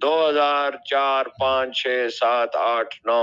2004, 5, 6, 7, 8, 9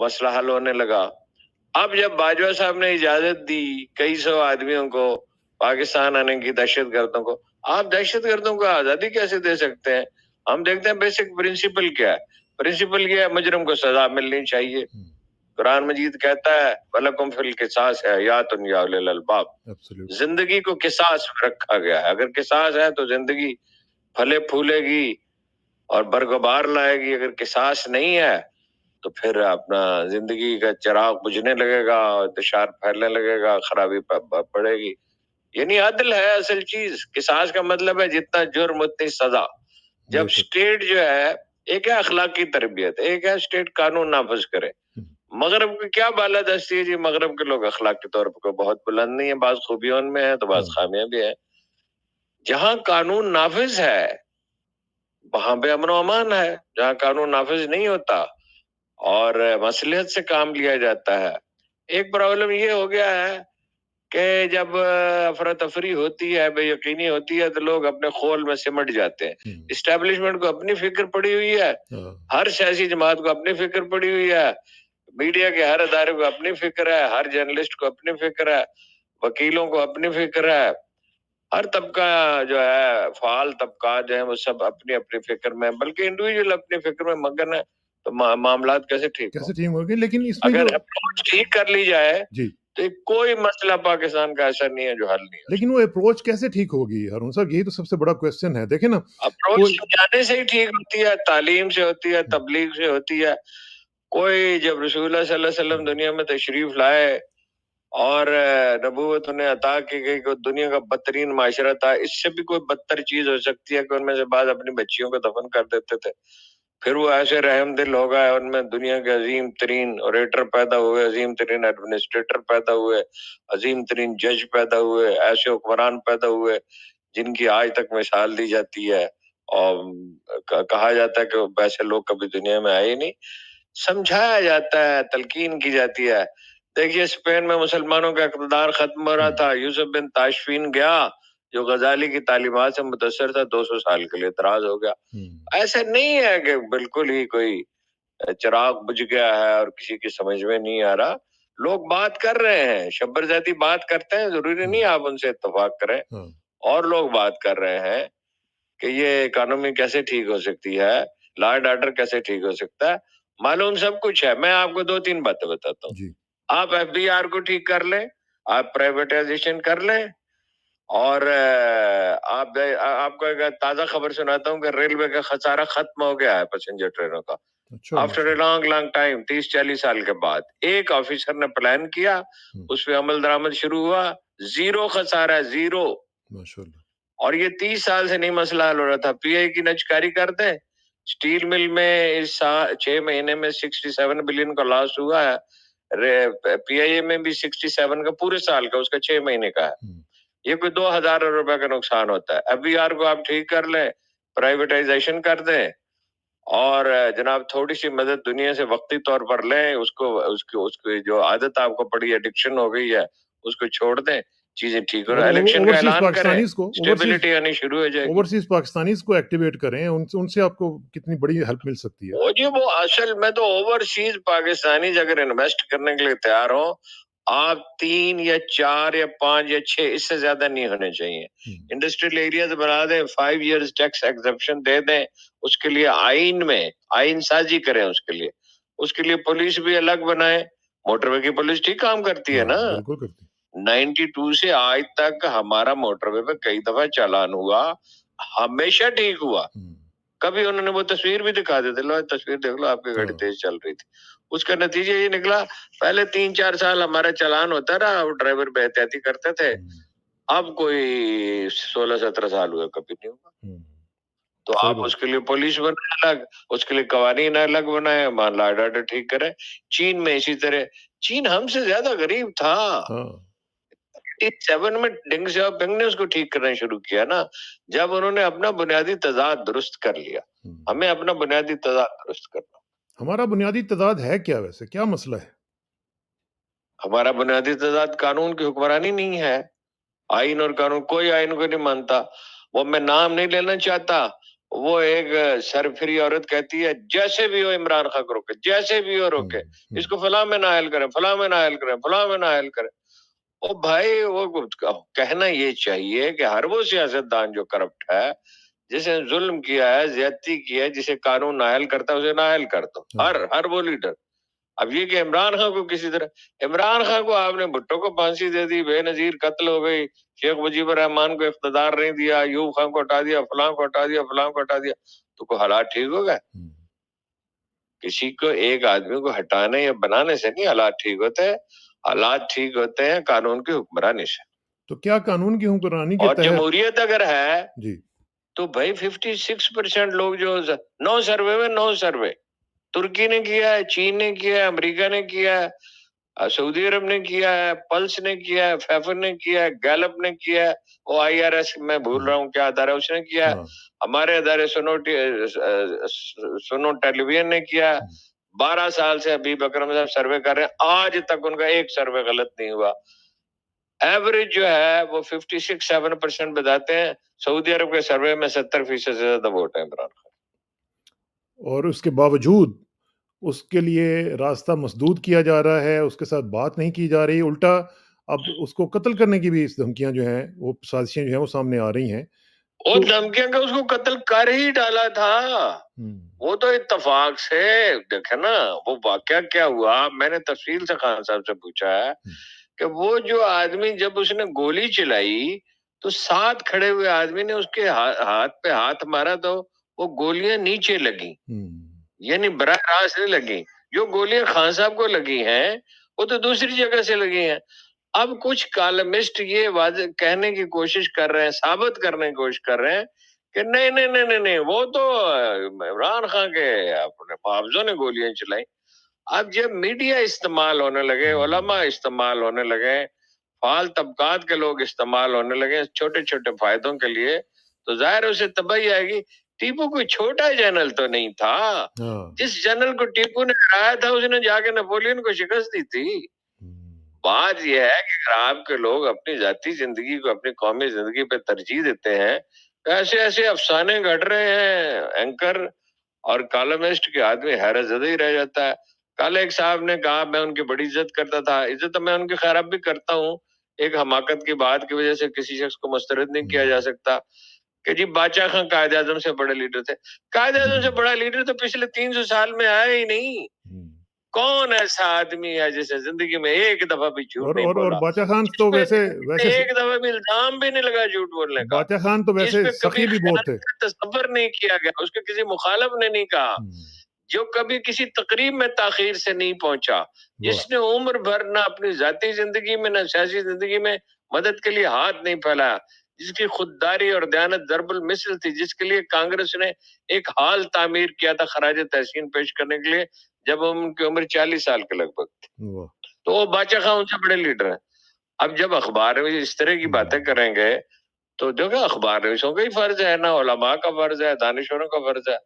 مسئلہ حل ہونے لگا. اب جب باجوہ صاحب نے اجازت دی کئی سو آدمیوں کو پاکستان آنے کی، دہشت گردوں کو، آپ دہشت گردوں کو آزادی کیسے دے سکتے ہیں؟ ہم دیکھتے ہیں بیسک پرنسپل کیا ہے. پرنسپل کیا ہے؟ مجرم کو سزا ملنی چاہیے. قرآن مجید کہتا ہے وَلَكُمْ فِي الْقِصَاصِ حَيَاةٌ يَا أُولِي الْأَلْبَابِ. زندگی کو قصاص میں رکھا گیا ہے. اگر قصاص ہے تو زندگی پھلے پھولے گی اور برگ و بار لائے گی. اگر قصاص نہیں ہے تو پھر اپنا زندگی کا چراغ بجھنے لگے گا، انتشار پھیلنے لگے گا، خرابی پڑے گی. یعنی عدل ہے اصل چیز. قصاص کا مطلب ہے جتنا جرم اتنی سزا. جب اسٹیٹ جو ہے، ایک ہے اخلاقی تربیت، ایک ہے اسٹیٹ قانون نافذ کرے. مغرب کی کیا بالادستی ہے جی؟ مغرب کے لوگ اخلاقی طور پر بہت بلند نہیں ہیں، بعض خوبیوں ان میں ہیں تو بعض خامیاں بھی ہیں. جہاں قانون نافذ ہے وہاں پہ امن و امان ہے. جہاں قانون نافذ نہیں ہوتا اور مصلحت سے کام لیا جاتا ہے. ایک پرابلم یہ ہو گیا ہے کہ جب افراتفری ہوتی ہے، بے یقینی ہوتی ہے، تو لوگ اپنے خول میں سمٹ جاتے ہیں. اسٹیبلشمنٹ کو اپنی فکر پڑی ہوئی ہے، ہر سیاسی جماعت کو اپنی فکر پڑی ہوئی ہے، میڈیا کے ہر ادارے کو اپنی فکر ہے، ہر جرنلسٹ کو اپنی فکر ہے، وکیلوں کو اپنی فکر ہے. ہر طبقہ جو ہے، فعال طبقات جو ہیں وہ سب اپنی اپنی فکر میں، بلکہ انڈیویجول اپنی فکر میں مگن ہے. تو معاملات کیسے ٹھیک ہوں گے؟ لیکن اس میں اگر اپروچ ٹھیک کر لی جائے جی تو کوئی مسئلہ پاکستان کا ایسا نہیں ہے جو حل نہیں ہے. لیکن وہ اپروچ کیسے ٹھیک ہوگی ہارون صاحب؟ یہی تو سب سے بڑا کویسچن ہے. دیکھیں نا، اپروچ سمجھانے سے ہی ٹھیک ہوتی ہے، تعلیم سے ہوتی ہے، تبلیغ سے ہوتی ہے. کوئی جب رسول اللہ صلی اللہ علیہ وسلم دنیا میں تشریف لائے اور نبوت انہیں عطا کی گئی کہ دنیا کا بدترین معاشرہ تھا، اس سے بھی کوئی بدتر چیز ہو سکتی ہے کہ ان میں سے بعض اپنی بچیوں کو دفن کر دیتے تھے. پھر وہ ایسے رحم دل ہو گئے، ان میں دنیا کے عظیم ترین اوریٹر پیدا ہوئے، عظیم ترین ایڈمنسٹریٹر پیدا ہوئے، عظیم ترین جج پیدا ہوئے، ایسے حکمران پیدا ہوئے جن کی آج تک مثال دی جاتی ہے اور کہا جاتا ہے کہ ویسے لوگ کبھی دنیا میں آئے ہی نہیں. سمجھایا جاتا ہے، تلقین کی جاتی ہے. دیکھیے اسپین میں مسلمانوں کا اقتدار ختم ہو رہا تھا، یوسف بن تاشفین گیا جو غزالی کی تعلیمات سے متاثر تھا، 200 سال کے لیے اعتراض ہو گیا. ایسا نہیں ہے کہ بالکل ہی کوئی چراغ بجھ گیا ہے اور کسی کی سمجھ میں نہیں آ رہا. لوگ بات کر رہے ہیں، شبر زیدی بات کرتے ہیں، ضروری نہیں آپ ان سے اتفاق کریں. اور لوگ بات کر رہے ہیں کہ یہ اکانومی کیسے ٹھیک ہو سکتی ہے، لا اینڈ آرڈر کیسے ٹھیک ہو سکتا ہے. معلوم سب کچھ ہے. میں آپ کو 2-3 باتیں بتاتا ہوں. آپ ایف بی آر کو ٹھیک کر لیں، آپ پرائیویٹائزیشن کر لیں، اور آپ کو ایک تازہ خبر سناتا ہوں کہ ریلوے کا خسارہ ختم ہو گیا ہے پیسنجر ٹرینوں کا. آفٹر اے لانگ ٹائم، 30-40 سال کے بعد ایک آفیسر نے پلان کیا، اس پہ عمل درآمد شروع ہوا، 0 خسارہ ہے، 0. اور یہ 30 سال سے نہیں مسئلہ حل ہو رہا تھا. پی آئی کی نجکاری کر دیں. اسٹیل مل میں اس 6 مہینے میں 67 بلین کا لاس ہوا ہے. پی آئی اے میں بھی 67 کا پورے سال کا، اس کا 6 مہینے کا ہے. یہ کوئی 2,000 روپے کا نقصان ہوتا ہے. ایف بی آر کو آپ ٹھیک کر لیں، پرائیویٹائزیشن کر دیں، اور جناب تھوڑی سی مدد دنیا سے وقتی طور پر لیں. اس کو جو عادت آپ کو پڑی، ایڈکشن ہو گئی ہے، اس کو چھوڑ دیں، چیزیں ٹھیک ہو رہا ہے. الیکشن کا اعلان کریں، اسٹیبلٹی آنی شروع ہو جائے گی. اوورسیز پاکستانیز کو ایکٹیویٹ کریں، ان سے آپ کو کتنی بڑی ہیلپ مل سکتی ہے. جی وہ اصل میں تو اوورسیز پاکستانی اگر انویسٹ کرنے کے لیے تیار ہوں، آپ 3 یا 4 یا 5 یا 6، اس سے زیادہ نہیں ہونے چاہیے. انڈسٹریل ایریاز بنا دیں، 5 ایئرز ٹیکس ایگزمپشن دے دیں. اس کے لیے آئین میں آئین سازی کریں. اس کے لیے پولیس بھی الگ بنائیں. موٹر وے کی پولیس ٹھیک کام کرتی ہے نا. بالکل کرتی. 92 سے آج تک ہمارا موٹر وے پہ کئی دفعہ چالان ہوا، ہمیشہ ٹھیک ہوا. کبھی انہوں نے وہ تصویر بھی دکھا دیتے، لو تصویر دیکھ لو، آپ کی گاڑی تیز چل رہی تھی. اس کا نتیجہ یہ نکلا، پہلے 3-4 سال ہمارا چالان ہوتا رہا، ڈرائیور بے احتیاطی کرتے تھے. اب کوئی 16-17 سال ہوئے، کبھی نہیں ہوا. تو آپ اس کے لیے پولیس بنائیں الگ، اس کے لیے قوانین الگ بنائیں، لا اینڈ آرڈر ٹھیک کریں. چین میں اسی طرح، چین ہم سے زیادہ غریب تھا. 7 میں ڈنگ سیاؤ پنگ نے اس کو ٹھیک کرنا شروع کیا نا، جب انہوں نے اپنا بنیادی تضاد درست کر لیا. ہمیں اپنا بنیادی تضاد درست کرنا. ہمارا بنیادی تضاد ہے کیا؟ ویسے کیا مسئلہ ہے ہمارا؟ بنیادی تضاد قانون کی حکمرانی نہیں ہے. آئین اور قانون، کوئی آئین کو نہیں مانتا. وہ میں نام نہیں لینا چاہتا، وہ ایک سرفری عورت کہتی ہے جیسے بھی ہو عمران خان کو روکے، جیسے بھی ہو روکے، اس کو فلاں میں نااہل کریں، فلاں میں نااہل کریں، فلاں میں نااہل کریں۔ او بھائی وہ کہنا یہ چاہیے کہ ہر وہ سیاستدان جو کرپٹ ہے، جس نے ظلم کیا ہے، زیادتی کی ہے، جسے قانون نااہل کرتا ہے اسے نااہل کر دو، ہر وہ لیڈر۔ اب یہ کہ عمران خان کو کسی طرح، عمران خان کو آپ نے بھٹو کو پھانسی دے دی، بے نظیر قتل ہو گئی، شیخ مجیب الرحمان کو اقتدار نہیں دیا، ایوب خان کو ہٹا دیا، فلاں کو ہٹا دیا، فلاں کو ہٹا دیا، تو کوئی حالات ٹھیک ہو گئے؟ کسی کو ایک آدمی کو ہٹانے یا بنانے سے نہیں حالات ٹھیک ہوتے ہیں، حالات ٹھیک ہوتے ہیں قانون کی حکمرانی سے۔ تو کیا قانون کی حکمرانی کے اور تحت جمہوریت اگر ہے جی تو بھائی 56% لوگ جو 9 سروے میں 9 سروے ترکی نے کیا ہے، چین نے کیا ہے، امریکہ نے کیا ہے، سعودی عرب نے کیا ہے، پلس نے کیا ہے، فیفر نے کیا ہے، گیلپ نے کیا ہے، او آئی آر ایس میں بھول رہا ہوں کیا ادارہ اس نے کیا ہے، ہمارے ادارے سنو ٹیلی ویژن نے کیا ہے۔ 12 سال سے حبیب اکرم صاحب سروے کر رہے ہیں، آج تک ان کا ایک سروے غلط نہیں ہوا۔ ایوریج جو ہے وہ 56-7% بتاتے ہیں، سعودی عرب کے سروے میں 70% سے زیادہ ووٹ ہے عمران خان۔ اور اس کے باوجود اس کے لیے راستہ مسدود کیا جا رہا ہے، اس کے ساتھ بات نہیں کی جا رہی، الٹا اب اس کو قتل کرنے کی بھی دھمکیاں جو ہیں، وہ سازشیں جو ہیں وہ سامنے آ رہی ہیں۔ وہ دھمکیاں کہ اس کو قتل کر ہی ڈالا تھا، وہ تو اتفاق سے دیکھے نا وہ واقعہ کیا ہوا۔ میں نے تفصیل سے خان صاحب سے پوچھا ہے کہ وہ جو آدمی جب اس نے گولی چلائی تو ساتھ کھڑے ہوئے آدمی نے اس کے ہاتھ پہ ہاتھ مارا تو وہ گولیاں نیچے لگی، یعنی براہ راست نہیں لگی۔ جو گولیاں خان صاحب کو لگی ہیں وہ تو دوسری جگہ سے لگی ہیں۔ اب کچھ کالمسٹ یہ واضح کہنے کی کوشش کر رہے ہیں، ثابت کرنے کی کوشش کر رہے ہیں کہ نہیں نہیں نہیں نہیں نہیں وہ تو عمران خان کے اپنے معاوضوں نے گولیاں چلائی۔ اب جب میڈیا استعمال ہونے لگے، علماء استعمال ہونے لگے، فعال طبقات کے لوگ استعمال ہونے لگے چھوٹے چھوٹے فائدوں کے لیے، تو ظاہر اسے تباہی آئے گی۔ ٹیپو کوئی چھوٹا جنرل تو نہیں تھا، جس جنرل کو ٹیپو نے ہرایا تھا اس نے جا کے نیپولین کو شکست دی تھی۔ بات یہ ہے کہ اگر آپ کے لوگ اپنی ذاتی زندگی کو اپنی قومی زندگی پہ ترجیح دیتے ہیں، ایسے ایسے افسانے گھٹ رہے ہیں، اینکر اور کالمسٹ کے آدمی حیرت زدہ ہی رہ جاتا ہے۔ کل ایک صاحب نے کہا میں ان کی بڑی عزت کرتا تھا، عزت میں ان کی خیر اب بھی کرتا ہوں، ایک حماقت کی بات کی وجہ سے کسی شخص کو مسترد نہیں کیا جا سکتا کہ جی باچا خان قائد اعظم سے بڑے لیڈر تھے۔ قائد اعظم سے بڑا لیڈر تو پچھلے 300 سال میں آیا ہی نہیں۔ کون ایسا آدمی ہے جسے زندگی میں ایک دفعہ بھی جھوٹ نہیں بولا، اور باچا خان جس تو پہ ویسے ایک دفعہ بھی الزام بھی نہیں لگا جھوٹ بولنے کا، باچا خان تو جس ویسے پہ کبھی سخی بھی بہت تھے۔ خیانت کا تصور نہیں کیا گیا، اس کے کسی مخالف نے نہیں کہا، جو کبھی کسی تقریب میں تاخیر سے نہیں پہنچا، جس نے عمر بھر نہ اپنی ذاتی زندگی میں نہ سیاسی زندگی میں مدد کے لیے ہاتھ نہیں پھیلایا، جس کی خودداری اور دیانت ضرب المثل تھی، جس کے لیے کانگریس نے ایک ہال تعمیر کیا تھا خراج تحسین پیش کرنے کے لیے جب ان کی عمر 40 سال کے لگ بھگ تھی، تو وہ باچا خان ان سے بڑے لیڈر ہیں۔ اب جب اخبار میں اس طرح کی باتیں کریں گے تو دیکھو اخبار نویسوں کا ہی فرض ہے، نہ علماء کا فرض ہے، دانشوروں کا فرض ہے۔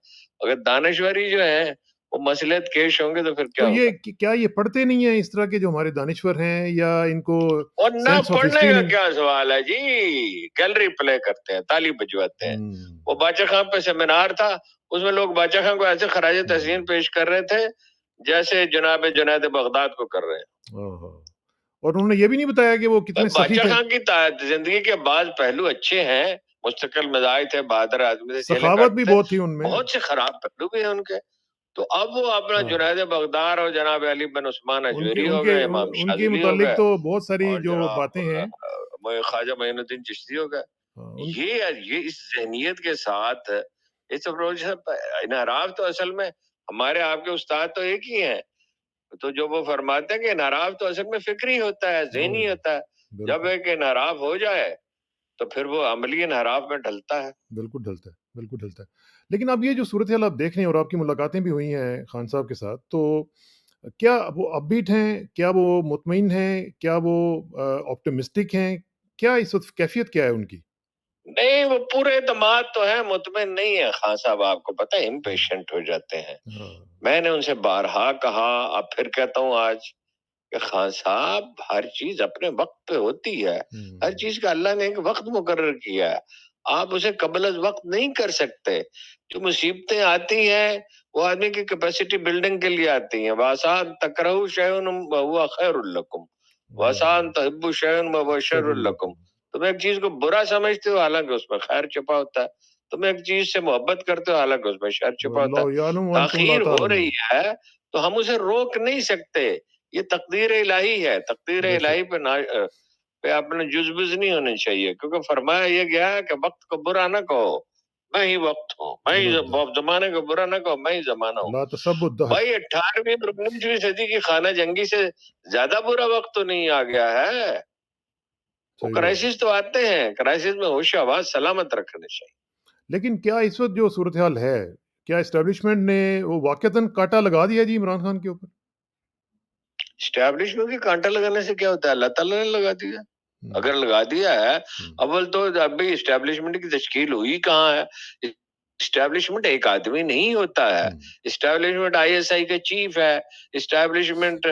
اگر دانشوری جو ہے وہ مصلحت کیش ہوں گے تو پھر کیا تو ہوگا؟ یہ کیا یہ پڑھتے نہیں ہیں اس طرح کے جو ہمارے دانشور ہیں، یا ان کو اور نہ سینس آف پڑھنے ہسٹری کا نہیں؟ کیا سوال ہے جی، گیلری پلے کرتے ہیں، تالی بجواتے ہیں۔ وہ باچا خان پہ سیمینار تھا، اس میں لوگ باچا خان کو ایسے خراج تحسین پیش کر رہے تھے جیسے جناب جنید بغداد کو کر رہے ہیں۔ اور انہوں نے یہ بھی نہیں بتایا کہ وہ کتنے سخی باچا تھے۔ خان کی زندگی کے بعض پہلو اچھے ہیں، مستقل مزاج تھے، بہادر آدمی تھے، جیلیں سخاوت بھی کاٹتے تھے، بہت تھی ان میں۔ بہت سے خراب پہلو بھی ہیں ان کے۔ تو اب وہ اپنا جنید بغداد اور جناب علی بن عثمان اجویری ہو گئے، امام ان کے شاذلی ہو متعلق گئے، تو بہت ساری اور جو جناب باتیں ہیں۔ خواجہ معین الدین چشتی ہو گئے۔ یہ اس ذہنیت کے ساتھ اس اپروچ سے انحراف تو اصل میں ہمارے آپ کے استاد تو ایک ہی ہیں، تو جو وہ فرماتے ہیں کہ انحراف تو اصل میں فکری ہوتا ہے، ذہنی ہوتا ہے، جب ایک انحراف ہو جائے تو پھر وہ عملی انحراف میں ڈھلتا ہے۔ بالکل ڈھلتا ہے، بالکل ڈھلتا ہے۔ لیکن اب یہ جو صورتحال آپ دیکھ رہے ہیں، اور آپ کی ملاقاتیں بھی ہوئی ہیں خان صاحب کے ساتھ، تو کیا وہ اپ بیٹ ہیں؟ کیا وہ مطمئن ہیں؟ کیا وہ آپٹمسٹک ہیں؟ کیا اس وقت کیفیت کیا ہے ان کی؟ نہیں وہ پورے اعتماد تو ہے، مطمئن نہیں ہے خان صاحب، آپ کو پتہ ہے امپیشنٹ ہو جاتے ہیں۔ میں نے ان سے بارہا کہا، اب پھر کہتا ہوں آج کہ خان صاحب ہر چیز اپنے وقت پہ ہوتی ہے، ہر چیز کا اللہ نے ایک وقت مقرر کیا ہے۔ آپ اسے قبل از وقت نہیں کر سکتے. جو مصیبتیں آتی ہیں وہ آدمی کی کیپیسٹی بلڈنگ کے لیے آتی ہیں. وَعَسَىٰ أَن تَكْرَهُوا شَيْئًا وَهُوَ خَيْرٌ لَكُمْ وَعَسَىٰ أَن تُحِبُّوا شَيْئًا وَهُوَ شَرٌّ لَكُمْ. تم ایک چیز کو برا سمجھتے ہو حالانکہ اس میں خیر چھپا ہوتا ہے. تم ایک چیز سے محبت کرتے ہو حالانکہ اس میں شر چھپا ہوتا واللہ ہے. یعلم وانتم لا تاخیر ہو رہی تعلمون. ہے تو ہم اسے روک نہیں سکتے. یہ تقدیر الہی ہے. تقدیر بے الہی شک. پہ اپنے جزبز نہیں ہونے چاہیے، کیونکہ فرمایا یہ گیا ہے کہ وقت کو برا نہ کہو، میں ہی وقت ہوں، میں ہی اللہ زمانے کو برا نہ کہو، میں ہی زمانہ ہوں. لا تسبوا الدہر. بھائی 18ویں اور 19ویں صدی کی خانہ جنگی سے زیادہ برا وقت تو نہیں آ گیا ہے. وہ صحیح بات. کرائسس تو آتے ہیں، کرائسس میں ہوش و حواس سلامت رکھنے چاہیے. لیکن کیا اس وقت جو صورتحال ہے، کیا اسٹیبلشمنٹ نے وہ واقعتاً کاٹا لگا دیا جی عمران خان کے اوپر؟ اسٹیبلشمنٹ کی کانٹا لگانے سے کیا ہوتا ہے؟ اللہ تعالیٰ نے لگا دیا. اگر لگا دیا ہے، اول تو ابھی اسٹیبلشمنٹ کی تشکیل ہوئی کہاں ہے؟ اسٹیبلشمنٹ ایک آدمی نہیں ہوتا ہے. اسٹیبلشمنٹ ISI کے چیف ہے، اسٹیبلشمنٹ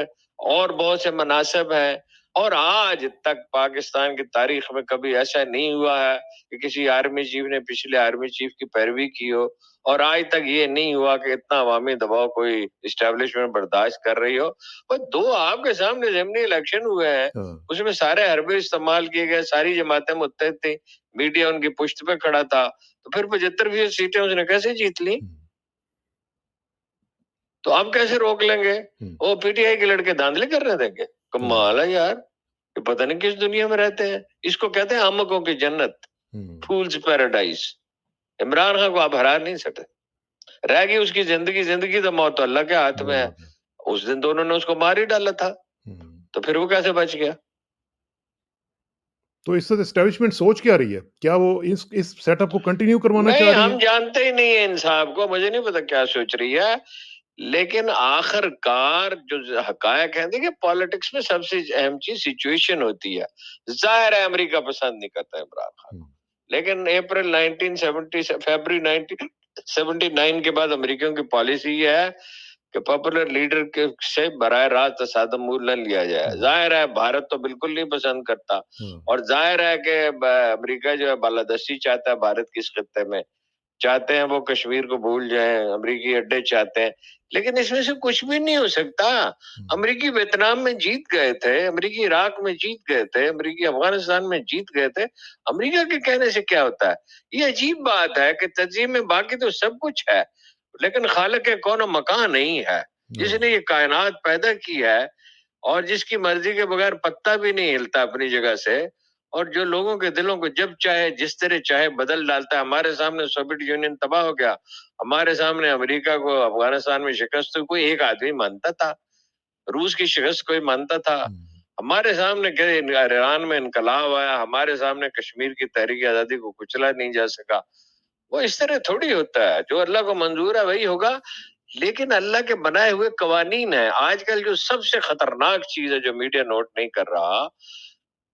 اور بہت سے مناصب ہیں. اور آج تک پاکستان کی تاریخ میں کبھی ایسا نہیں ہوا ہے کہ کسی آرمی چیف نے پچھلے آرمی چیف کی پیروی کی ہو. اور آج تک یہ نہیں ہوا کہ اتنا عوامی دباؤ کوئی اسٹیبلشمنٹ برداشت کر رہی ہو. دو آپ کے سامنے ضمنی الیکشن ہوئے ہیں، اس میں سارے حربے استعمال کیے گئے، ساری جماعتیں متحد تھیں، میڈیا ان کی پشت پہ کھڑا تھا، تو پھر 75% سیٹیں اس نے کیسے جیت لی؟ تو آپ کیسے روک لیں گے؟ وہ PTI کے لڑکے دھاندلی کرنے دیں گے؟ کمال ہے یار، یہ پتہ نہیں کس دنیا میں رہتے ہیں. اس کو کہتے ہیں احمقوں کی جنت، فولز پیراڈائز. عمران خان کو آپ ہرا نہیں سکتے. رہ گئی اس کی زندگی تو موت تو اللہ کے ہاتھ میں ہے. اس دن دونوں نے اس کو مار ہی ڈالا تھا، تو پھر وہ کیسے بچ گیا؟ تو اس سے اسٹیبلشمنٹ سوچ کیا رہی ہے؟ کیا وہ اس سیٹ اپ کو کنٹینیو کروانا نہیں، چاہ رہی ہم ہے؟ جانتے ہی نہیں ہیں ان صاحب کو، مجھے نہیں پتا کیا سوچ رہی ہے. لیکن آخر کار جو حقائق ہیں، دیکھیں پالیٹکس میں سب سے اہم چیز سچویشن ہوتی ہے. ظاہر ہے امریکہ پسند نہیں کرتا عمران خان کو، لیکن فیبری 1979 کے بعد امریکیوں کی پالیسی یہ ہے کہ پاپولر لیڈر سے براہ راست تصادم نہ لیا جائے. ظاہر ہے بھارت تو بالکل نہیں پسند کرتا، اور ظاہر ہے کہ امریکہ جو ہے بالادستی چاہتا ہے بھارت کی اس خطے میں، چاہتے ہیں وہ کشمیر کو بھول جائیں، امریکی اڈے چاہتے ہیں. لیکن اس میں سے کچھ بھی نہیں ہو سکتا. امریکی ویتنام میں جیت گئے تھے، امریکی عراق میں جیت گئے تھے، امریکی افغانستان میں جیت گئے تھے. امریکہ کے کہنے سے کیا ہوتا ہے؟ یہ عجیب بات ہے کہ تنظیم میں باقی تو سب کچھ ہے، لیکن خالق کون و مکان نہیں ہے، جس نے یہ کائنات پیدا کی ہے اور جس کی مرضی کے بغیر پتا بھی نہیں ہلتا اپنی جگہ سے، اور جو لوگوں کے دلوں کو جب چاہے جس طرح چاہے بدل ڈالتا ہے. ہمارے سامنے سوویت یونین تباہ ہو گیا، ہمارے سامنے امریکہ کو افغانستان میں شکست ہوئی، کوئی ایک آدمی مانتا تھا؟ روس کی شکست کوئی مانتا تھا؟ ہمارے سامنے ایران میں انقلاب آیا، ہمارے سامنے کشمیر کی تحریک آزادی کو کچلا نہیں جا سکا. وہ اس طرح تھوڑی ہوتا ہے، جو اللہ کو منظور ہے وہی ہوگا. لیکن اللہ کے بنائے ہوئے قوانین ہیں. آج کل جو سب سے خطرناک چیز ہے جو میڈیا نوٹ نہیں کر رہا،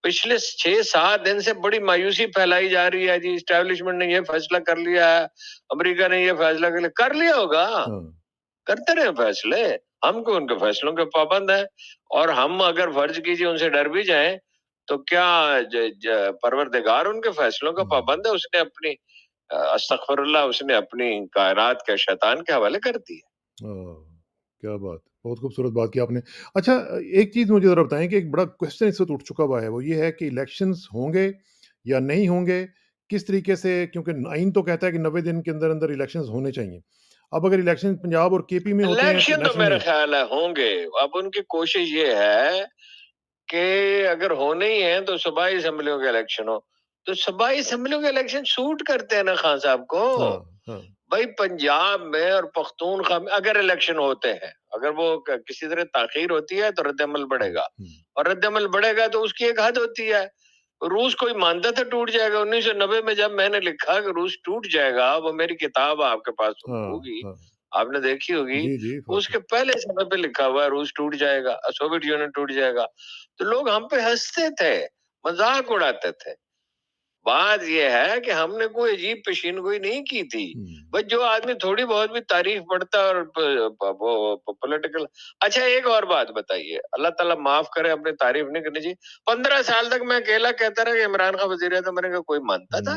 پچھلے 6-7 دن سے بڑی مایوسی پھیلائی جا رہی ہے جی اسٹیبلشمنٹ نے یہ فیصلہ کر لیا ہے، امریکہ نے یہ فیصلہ کر لیا ہوگا، کرتے رہے فیصلے، ہم کو ان کے فیصلوں کے پابند ہیں. اور ہم اگر فرض کیجئے ان سے ڈر بھی جائیں تو کیا پروردگار ان کے فیصلوں کا پابند ہے؟ اس نے اپنی استغفر اللہ، اس نے اپنی کائنات کے شیطان کے حوالے کر دی. کیا بات، بہت خوبصورت بات کی آپ نے. اچھا ایک چیز مجھے ذرا بتائیں کہ ایک بڑا کوشچن اس وقت اٹھ چکا ہوا ہے، وہ یہ ہے کہ الیکشنز ہوں گے یا نہیں ہوں گے، کس طریقے سے، کیونکہ آئین تو کہتا ہے کہ 90 دن کے اندر اندر الیکشنز ہونے چاہیے. اب اگر الیکشن پنجاب اور KP میں ہوتے ہیں تو الیکشن تو نیشنل میرا نہیں. خیال ہے ہوں گے. اب ان کی کوشش یہ ہے کہ اگر ہونے ہی ہیں تو صوبائی اسمبلیوں کے الیکشن ہو. تو صوبائی اسمبلیوں کے الیکشن سوٹ کرتے ہیں نا خان صاحب کو. بھائی پنجاب میں اور پختونخوا میں اگر الیکشن ہوتے ہیں، اگر وہ کسی طرح تاخیر ہوتی ہے تو رد عمل بڑھے گا، اور رد عمل بڑھے گا تو اس کی ایک حد ہوتی ہے. روس کوئی مانتا تھا ٹوٹ جائے گا. 1990 میں جب میں نے لکھا کہ روس ٹوٹ جائے گا، وہ میری کتاب آپ کے پاس ہوگی، آپ نے دیکھی ہوگی، اس کے پہلے سمے پہ لکھا ہوا ہے روس ٹوٹ جائے گا، سوویت یونین ٹوٹ جائے گا. تو لوگ ہم پہ ہنستے تھے، مذاق اڑاتے تھے. بات یہ ہے کہ ہم نے کوئی عجیب پیشین گوئی نہیں کی تھی. بس جو آدمی تھوڑی بہت بھی تاریخ پڑھتا ہے اور پولیٹیکل. اچھا ایک اور بات بتائیے، اللہ تعالیٰ معاف کرے اپنی تعریف نہیں کرنی چاہیے. 15 سال تک میں اکیلا کہتا رہا کہ عمران خان وزیر اعظم بنے گا، کوئی مانتا تھا؟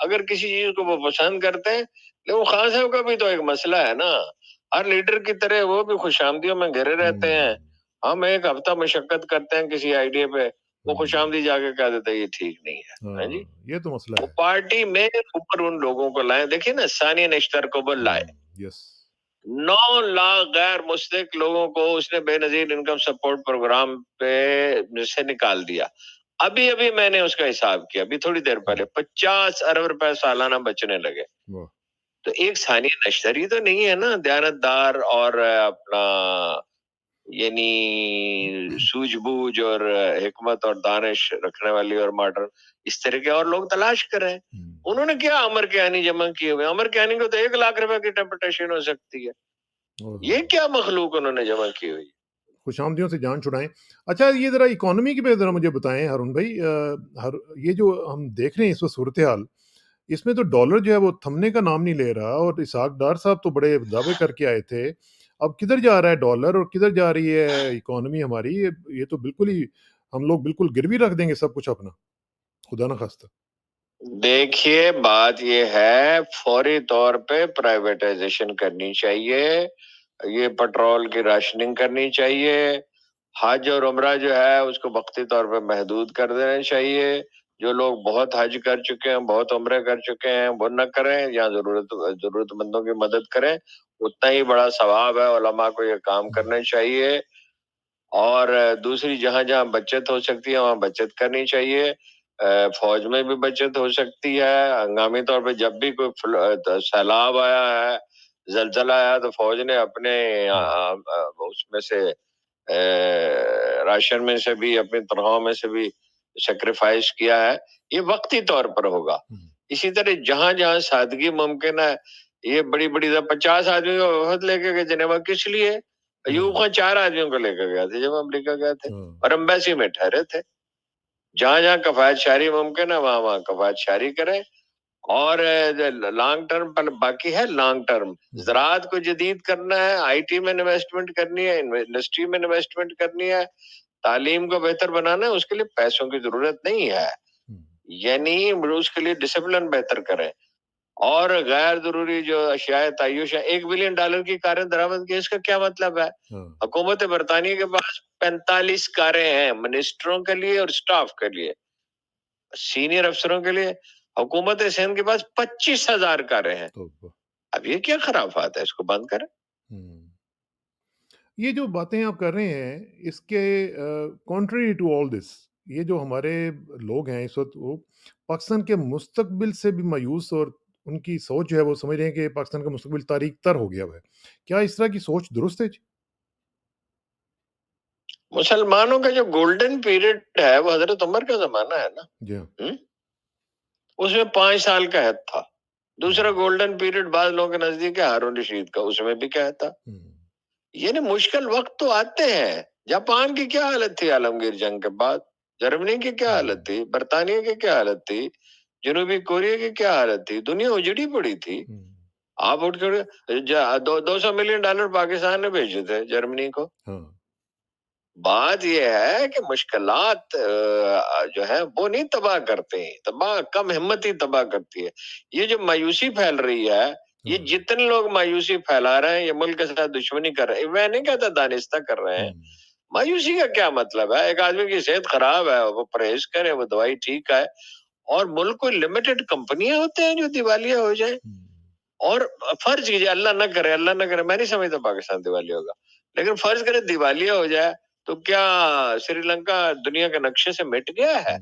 اگر کسی چیز کو وہ پسند کرتے ہیں، لیکن وہ خان صاحب کا بھی تو ایک مسئلہ ہے نا، ہر لیڈر کی طرح وہ بھی خوش آمدیوں میں گھرے رہتے ہیں. ہم ایک ہفتہ مشقت کرتے ہیں کسی آئیڈیا پہ، وہ خوش آمدی جا کے کہہ دیتے ہیں یہ ٹھیک نہیں ہے. ہاں جی، یہ تو مسئلہ وہ ہے. پارٹی میں اوپر ان لوگوں کو لائیں. دیکھیے نا، ثانی نشتر کو وہ لائے، یس 9 لاکھ غیر مستحق لوگوں کو اس نے بے نظیر انکم سپورٹ پروگرام پہ سے نکال دیا. ابھی میں نے اس کا حساب کیا، ابھی تھوڑی دیر پہلے 50 ارب روپے سالانہ بچنے لگے. تو ایک ثانیہ نشتری تو نہیں ہے نا، دیانتدار اور اپنا یعنی سوجھ بوجھ اور حکمت اور دانش رکھنے والی اور ماڈرن اس طرح کے اور لوگ تلاش کریں. انہوں نے کیا امر کہانی جمع کیے ہوئے، امر کہانی کو تو 1 لاکھ روپے کی ڈیپوٹیشن ہو سکتی ہے. یہ کیا مخلوق انہوں نے جمع کی ہوئی. خوش آمدیوں سے جان چھڑائیں. اچھا یہ ذرا اکانومی کی پہ ذرا مجھے بتائیں ہارون بھائی، یہ جو ہم دیکھ رہے ہیں اس وقت صورتحال، اس میں تو ڈالر جو ہے وہ تھمنے کا نام نہیں لے رہا، اور اسحاق ڈار صاحب تو بڑے دعوے کر کے آئے تھے. اب کدھر جا رہا ہے ڈالر اور کدھر جا رہی ہے اکانومی ہماری؟ یہ تو بالکل ہی ہم لوگ بالکل گروی رکھ دیں گے سب کچھ اپنا، خدا نہ خواستہ. دیکھیے بات یہ ہے، فوری طور پہ پرائیویٹائزیشن کرنی چاہیے، یہ پیٹرول کی راشننگ کرنی چاہیے، حج اور عمرہ جو ہے اس کو وقتی طور پہ محدود کر دینا چاہیے. جو لوگ بہت حج کر چکے ہیں، بہت عمرے کر چکے ہیں، وہ نہ کریں، یا ضرورت مندوں کی مدد کریں، اتنا ہی بڑا ثواب ہے. علماء کو یہ کام کرنے چاہیے. اور دوسری، جہاں جہاں بچت ہو سکتی ہے وہاں بچت کرنی چاہیے. فوج میں بھی بچت ہو سکتی ہے. ہنگامی طور پہ جب بھی کوئی سیلاب آیا ہے، زلزلہ آیا، تو فوج نے اپنے اس میں سے راشن میں سے بھی، اپنی تنخواہوں میں سے بھی سیکریفائز کیا ہے. یہ وقتی طور پر ہوگا. اسی طرح جہاں جہاں سادگی ممکن ہے، یہ بڑی 50 آدمی کا وفد لے کے گئے جنیوا، کس لیے؟ ایوب خان 4 آدمیوں کو لے کے گئے تھے جب امریکہ گئے تھے، اور امبیسی میں ٹھہرے تھے. جہاں جہاں کفایت شاری ممکن ہے وہاں وہاں کفایت شاری کریں. اور لانگ ٹرم پر باقی ہے، لانگ ٹرم زراعت کو جدید کرنا ہے، آئی ٹی میں انویسٹمنٹ کرنی ہے، انڈسٹری میں انویسٹمنٹ کرنی ہے، تعلیم کو بہتر بنانا ہے. اس کے لیے پیسوں کی ضرورت نہیں ہے، یعنی اس کے لیے ڈسپلن بہتر کریں. اور غیر ضروری جو اشیاء تعیش ہے، $1 بلین کی کاریں درآمد کی، اس کا کیا مطلب ہے؟ حکومت برطانیہ کے پاس 45 کاریں ہیں منسٹروں کے لیے اور سٹاف کے لیے، سینئر افسروں کے لیے. حکومت سندھ کے پاس 25,000 کاریں ہیں. اب یہ کیا خرافات ہے، اس کو بند کریں. یہ جو باتیں آپ کر رہے ہیں، اس کے کانٹری ٹو آل دس، یہ جو ہمارے لوگ ہیں اس وقت، وہ پاکستان کے مستقبل سے بھی مایوس، اور ان کی سوچ جو ہے وہ سمجھ رہے ہیں کہ پاکستان کا مستقبل تاریک تر ہو گیا ہے. کیا اس طرح کی سوچ درست ہے؟ مسلمانوں کا جو گولڈن پیریڈ ہے وہ حضرت عمر کا زمانہ ہے نا. جی ہاں. اس میں 5 سال کا عہد تھا. دوسرا گولڈن پیریڈ بعض لوگوں کے نزدیک ہے ہارون رشید کا، اس میں بھی کیا تھا. یعنی مشکل وقت تو آتے ہیں. جاپان کی کیا حالت تھی عالمگیر جنگ کے بعد؟ جرمنی کی کیا حالت تھی؟ برطانیہ کی کیا حالت تھی؟ جنوبی کوریا کی کیا حالت تھی؟ دنیا اجڑی پڑی تھی. آپ اٹھ کر $200 ملین پاکستان نے بھیجے تھے جرمنی کو. بات یہ ہے کہ مشکلات جو ہے وہ نہیں تباہ کرتے ہیں، تباہ کم ہمتی تباہ کرتی ہے. یہ جو مایوسی پھیل رہی ہے، یہ جتنے لوگ مایوسی پھیلا رہے ہیں، یہ ملک کے ساتھ دشمنی کر رہے ہیں. میں نہیں کہتا دانستہ کر رہے ہیں. مایوسی کا کیا مطلب ہے؟ ایک آدمی کی صحت خراب ہے، وہ پرہیز کرے، وہ دوائی ٹھیک ہے. اور ملک کو لمیٹڈ کمپنیاں ہوتے ہیں جو دیوالیہ ہو جائیں. اور فرض کیجیے، اللہ نہ کرے، اللہ نہ کرے، میں نہیں سمجھتا پاکستان دیوالیہ ہوگا، لیکن فرض کرے دیوالیہ ہو جائے، تو کیا سری لنکا دنیا کے نقشے سے مٹ گیا ہے؟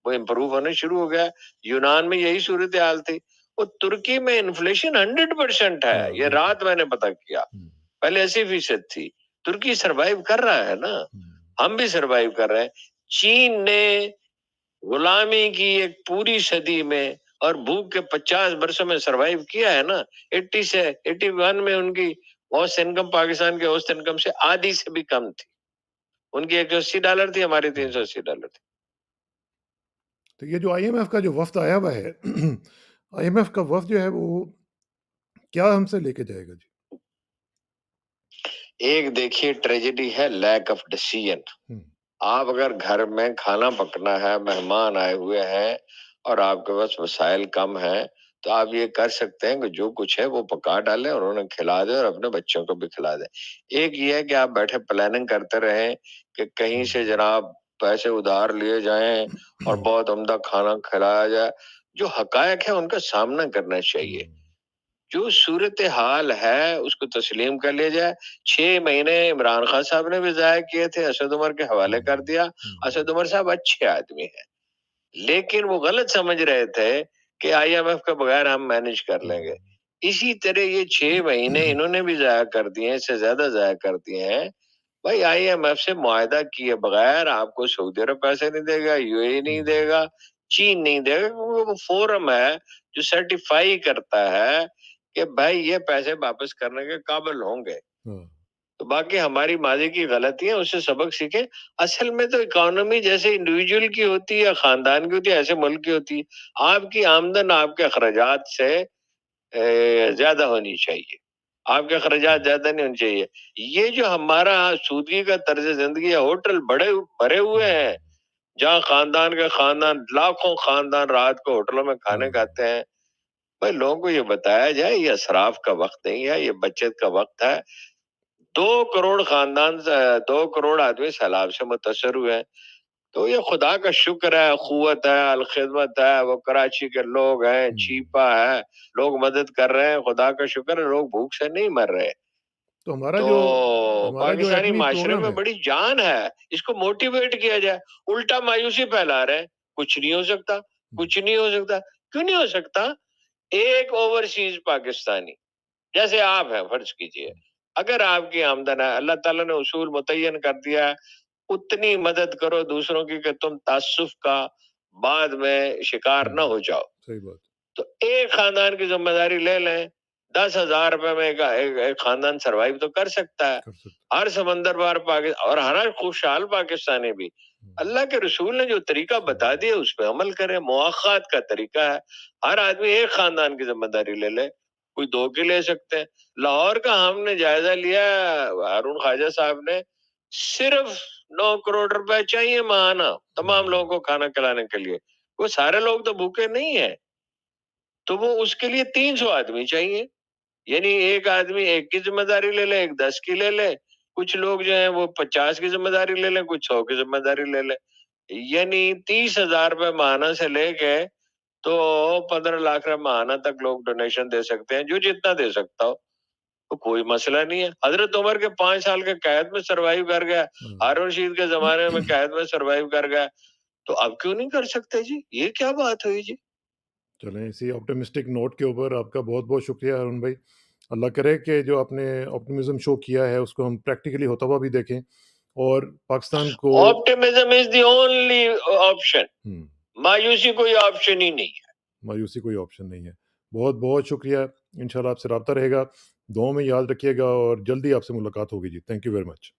وہ امپروو ہونے شروع ہو گیا. یونان میں یہی صورتحال تھی. وہ ترکی میں انفلیشن 100% ہے. یہ رات میں نے پتہ کیا، پہلے 80% تھی. ترکی سروائیو کر رہا ہے نا، ہم بھی سروائیو کر رہے ہیں. چین نے غلامی کی ایک پوری صدی میں اور بھوک کے 50 برسوں میں سروائیو کیا ہے نا. 80 سے 81 میں ان کی اوسط انکم پاکستان کے اوسط انکم سے آدھی سے بھی کم تھی. ان کی $180 تھی، ہماری $380 تھی. تو یہ جو آئی ایم ایف کا جو وفد آیا ہوا ہے، آئی ایم ایف کا وفد جو ہے وہ کیا ہم سے لے کے جائے گا جی؟ ایک دیکھیے ٹریجڈی ہے لیک آف ڈیسیژن. آپ اگر گھر میں کھانا پکنا ہے، مہمان آئے ہوئے ہیں، اور آپ کے پاس وسائل کم ہیں تو آپ یہ کر سکتے ہیں کہ جو کچھ ہے وہ پکا ڈالیں اور انہیں کھلا دیں اور اپنے بچوں کو بھی کھلا دیں. ایک یہ ہے کہ آپ بیٹھے پلاننگ کرتے رہیں کہ کہیں سے جناب پیسے ادھار لیے جائیں اور بہت عمدہ کھانا کھلایا جائے. جو حقائق ہے ان کا سامنا کرنا چاہیے. جو صورتحال ہے اس کو تسلیم کر لیا جائے. 6 مہینے عمران خان صاحب نے بھی ضائع کیے تھے, اسد عمر کے حوالے کر دیا. اسد عمر صاحب اچھے آدمی ہیں لیکن وہ غلط سمجھ رہے تھے کہ آئی ایم ایف کے بغیر ہم مینج کر لیں گے. اسی طرح یہ 6 مہینے انہوں نے بھی ضائع کر دیے ہیں, اس سے زیادہ ضائع کر دیے ہیں. بھائی آئی ایم ایف سے معاہدہ کیے بغیر آپ کو سعودی عرب پیسے نہیں دے گا, یو اے نہیں دے گا, چین نہیں دے گا, کیونکہ وہ فورم ہے جو سرٹیفائی کرتا ہے کہ بھائی یہ پیسے واپس کرنے کے قابل ہوں گے. تو باقی ہماری ماضی کی غلطی ہے, اس سے سبق سیکھیں. اصل میں تو اکانومی جیسے انڈیویجول کی ہوتی ہے, خاندان کی ہوتی ہے, ایسے ملک کی ہوتی ہے. آپ کی آمدن آپ کے اخراجات سے زیادہ ہونی چاہیے, آپ کے اخراجات زیادہ نہیں ہونے چاہیے. یہ جو ہمارا سودگی کا طرز زندگی ہے, ہوٹل بھرے ہوئے ہیں جہاں خاندان کے خاندان, لاکھوں خاندان رات کو ہوٹلوں میں کھانے کھاتے ہیں. بھائی لوگوں کو یہ بتایا جائے یہ اسراف کا وقت نہیں ہے, یہ بچت کا وقت ہے. 2 کروڑ خاندان, 2 کروڑ آدمی سیلاب سے متاثر ہوئے ہیں. تو یہ خدا کا شکر ہے, قوت ہے, الخدمت ہے, وہ کراچی کے لوگ ہیں, چیپا ہے, لوگ مدد کر رہے ہیں, خدا کا شکر ہے, لوگ بھوک سے نہیں مر رہے. تو تو ہمارا جو پاکستانی ایٹمی معاشرے پروگرام میں ہے, بڑی جان ہے, اس کو موٹیویٹ کیا جائے. الٹا مایوسی پھیلا رہے ہیں, کچھ نہیں ہو سکتا, کچھ نہیں ہو سکتا. کیوں نہیں ہو سکتا؟ ایک اوورسیز پاکستانی جیسے آپ ہیں, فرض کیجئے اگر آپ کی آمدن ہے, اللہ تعالیٰ نے اصول متعین کر دیا ہے, اتنی مدد کرو دوسروں کی کہ تم تعصب کا بعد میں شکار نہ ہو جاؤ. صحیح بات. تو ایک خاندان کی ذمہ داری لے لیں, 10,000 روپے میں ایک خاندان سروائیو تو کر سکتا ہے. ہر سمندر پار اور ہر خوشحال پاکستانی بھی اللہ کے رسول نے جو طریقہ بتا دیا اس پہ عمل کرے. مواخات کا طریقہ ہے, ہر آدمی ایک خاندان کی ذمہ داری لے لے, کوئی 2 کے لے سکتے ہیں. لاہور کا ہم نے جائزہ لیا, ہارون خواجہ صاحب نے, صرف 9 کروڑ روپے چاہیے ماہانہ تمام لوگوں کو کھانا کھلانے کے لیے. وہ سارے لوگ تو بھوکے نہیں ہیں, تو وہ اس کے لیے 300 آدمی چاہیے. یعنی ایک آدمی 1 کی ذمہ داری لے لے, ایک 10 کی لے لے, کچھ لوگ جو ہیں وہ 50 کی ذمہ داری لے لیں, کچھ 100 کی ذمہ داری لے لیں. یعنی 30,000 روپے ماہانہ سے لے کے تو 15 لاکھ روپے ماہانہ تک لوگ ڈونیشن دے سکتے ہیں, جو جتنا دے سکتا ہو. تو کوئی مسئلہ نہیں ہے. حضرت عمر کے 5 سال کے قید میں سروائیو کر گیا, ہارون رشید کے زمانے میں قید میں سروائیو کر گیا, تو اب کیوں نہیں کر سکتے جی؟ یہ کیا بات ہوئی جی؟ چلیں اسی آپٹمسٹک نوٹ کے اوپر آپ کا بہت بہت شکریہ ہارون بھائی. اللہ کرے کہ جو آپ نے آپٹمزم شو کیا ہے اس کو ہم پریکٹیکلی ہوتا ہوا بھی دیکھیں, اور پاکستان کو optimism is the only option, مایوسی کوئی آپشن ہی نہیں ہے. مایوسی کوئی آپشن نہیں ہے. بہت بہت شکریہ. انشاءاللہ آپ سے رابطہ رہے گا, دعاؤں میں یاد رکھیے گا, اور جلدی آپ سے ملاقات ہوگی جی. Thank you very much.